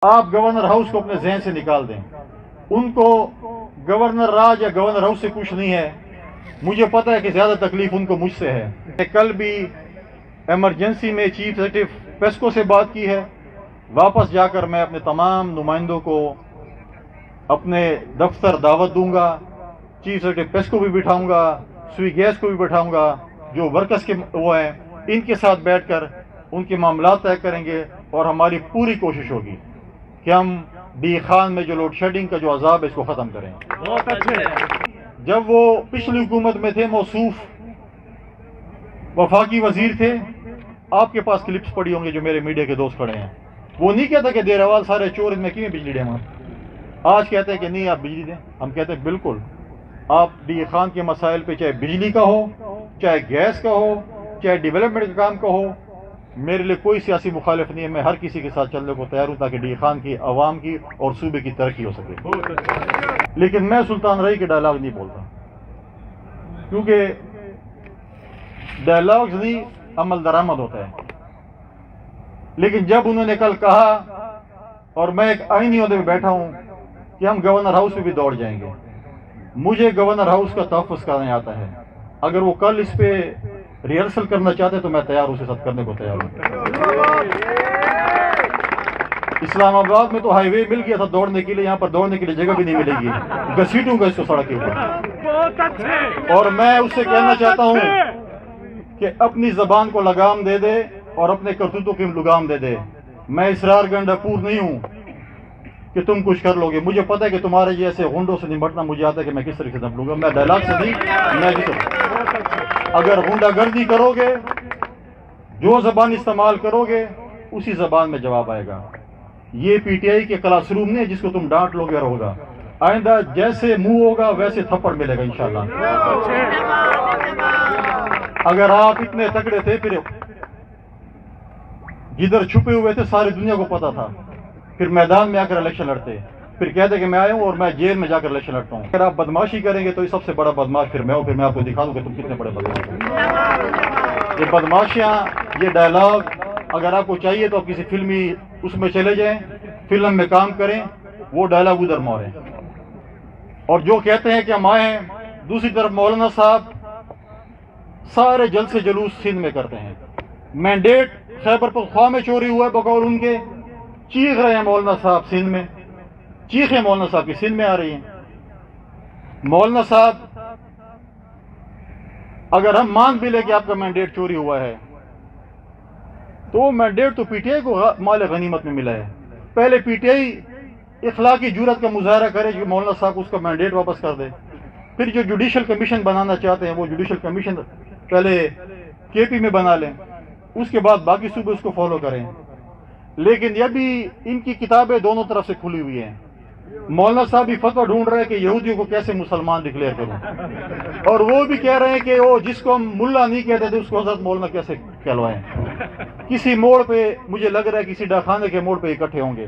آپ governor house کو اپنے ذہن سے نکال دیں. ان کو گورنر راج یا گورنر ہاؤس سے کچھ نہیں ہے. مجھے پتہ ہے کہ زیادہ تکلیف ان کو مجھ سے ہے. کل بھی ایمرجنسی میں چیف ایگزیکٹو پیسکو سے بات کی ہے. واپس جا کر میں اپنے تمام نمائندوں کو اپنے دفتر دعوت دوں گا. چیف ایگزیکٹو پیسکو بھی بٹھاؤں گا, سوئی گیس کو بھی بٹھاؤں گا, جو ورکرز کے وہ ہیں ان کے ساتھ بیٹھ کر ان کے معاملات طے کریں گے. اور ہماری پوری کوشش ہوگی کہ ہم ڈی خان میں جو لوڈ شیڈنگ کا جو عذاب ہے اس کو ختم کریں. بہت اچھے. جب وہ پچھلی حکومت میں تھے, موصوف وفاقی وزیر تھے, آپ کے پاس کلپس پڑی ہوں گے جو میرے میڈیا کے دوست کھڑے ہیں. وہ نہیں کہتا کہ دیراوال سارے چور, ان میں کیوں بجلی دیں. آج کہتے ہیں کہ نہیں آپ بجلی دیں. ہم کہتے ہیں بالکل آپ ڈی خان کے مسائل پہ, چاہے بجلی کا ہو, چاہے گیس کا ہو, چاہے ڈیولپمنٹ کا کام کا ہو, میرے لیے کوئی سیاسی مخالف نہیں ہے. میں ہر کسی کے ساتھ چلنے کو تیار ہوں تاکہ ڈی خان کی, عوام کی اور صوبے کی ترقی ہو سکے. لیکن میں سلطان رئی کے ڈائلاگ نہیں بولتا, کیونکہ ڈائلاگز نہیں عمل درآمد ہوتا ہے. لیکن جب انہوں نے کل کہا, اور میں ایک آئینی عہدے میں بیٹھا ہوں, کہ ہم گورنر ہاؤس میں بھی دوڑ جائیں گے, مجھے گورنر ہاؤس کا تحفظ کرنے آتا ہے. اگر وہ کل اس پہ ریہرسل کرنا چاہتے تو میں تیار ہوں, اسے ساتھ کرنے کو تیار ہوں. اسلام آباد میں تو ہائی وے مل گیا تھا دوڑنے کے لیے, یہاں پر دوڑنے کے لیے جگہ بھی نہیں ملے گی. گھسیٹوں گا اس کو سڑک کے اوپر. اور میں اس سے کہنا چاہتا ہوں کہ اپنی زبان کو لگام دے دے اور اپنے کرتوتوں کی لگام دے دے. میں اسرار گنڈا پور نہیں ہوں کہ تم کچھ کر لو گے. مجھے پتہ ہے کہ تمہارے جیسے غنڈوں سے نمٹنا مجھے آتا ہے کہ میں کس طریقے سے نمٹوں گا. میں ڈائلاگ سے نہیں, میں اگر غنڈہ گردی کرو گے, جو زبان استعمال کرو گے, اسی زبان میں جواب آئے گا. یہ پی ٹی آئی کے کلاس روم نہیں جس کو تم ڈانٹ لو گے اور ہوگا. آئندہ جیسے منہ ہوگا ویسے تھپڑ ملے گا انشاءاللہ. اگر آپ اتنے تکڑے تھے, پھر جدھر چھپے ہوئے تھے ساری دنیا کو پتا تھا, پھر میدان میں آ کر الیکشن لڑتے, پھر کہتے کہ میں آیا ہوں اور میں جیل میں جا کر الیکشن لڑتا ہوں. اگر آپ بدماشی کریں گے تو یہ سب سے بڑا بدماش پھر میں ہوں. پھر میں آپ کو دکھا دوں کہ تم کتنے بڑے بدماش ہیں. یہ بدماشیاں, یہ ڈائلاگ اگر آپ کو چاہیے تو آپ کسی فلمی اس میں چلے جائیں, فلم میں کام کریں, وہ ڈائلاگ ادھر موریں. اور جو کہتے ہیں کہ ہم آئے ہیں, دوسری طرف مولانا صاحب سارے جلسے جلوس سندھ میں کرتے ہیں. مینڈیٹ خیبر پختونخوا میں چوری ہوا ہے بقول ان کے, چیخ رہے ہیں مولانا صاحب سندھ میں, چیخیں مولانا صاحب کی سندھ میں آ رہی ہیں. مولانا صاحب اگر ہم مان بھی لیں کہ آپ کا مینڈیٹ چوری ہوا ہے, تو وہ مینڈیٹ تو پی ٹی آئی کو مال غنیمت میں ملا ہے. پہلے پی ٹی آئی اخلاقی جرات کا مظاہرہ کرے کہ مولانا صاحب اس کا مینڈیٹ واپس کر دے. پھر جو جوڈیشل کمیشن بنانا چاہتے ہیں وہ جوڈیشل کمیشن پہلے کے پی میں بنا لیں, اس کے بعد باقی صوبے اس کو فالو کریں. لیکن یہ بھی ان کی کتابیں دونوں طرف سے کھلی ہوئی ہیں. مولانا صاحب بھی فتویٰ ڈھونڈ رہے ہیں کہ یہودیوں کو کیسے مسلمان ڈکلیئر کروں, اور وہ بھی کہہ رہے ہیں کہ وہ جس کو ہم ملا نہیں کہتے تھے اس کو حضرت مولانا کیسے کہلوائیں. کسی موڑ پہ مجھے لگ رہا ہے کسی ڈاکخانے کے موڑ پہ اکٹھے ہوں گے.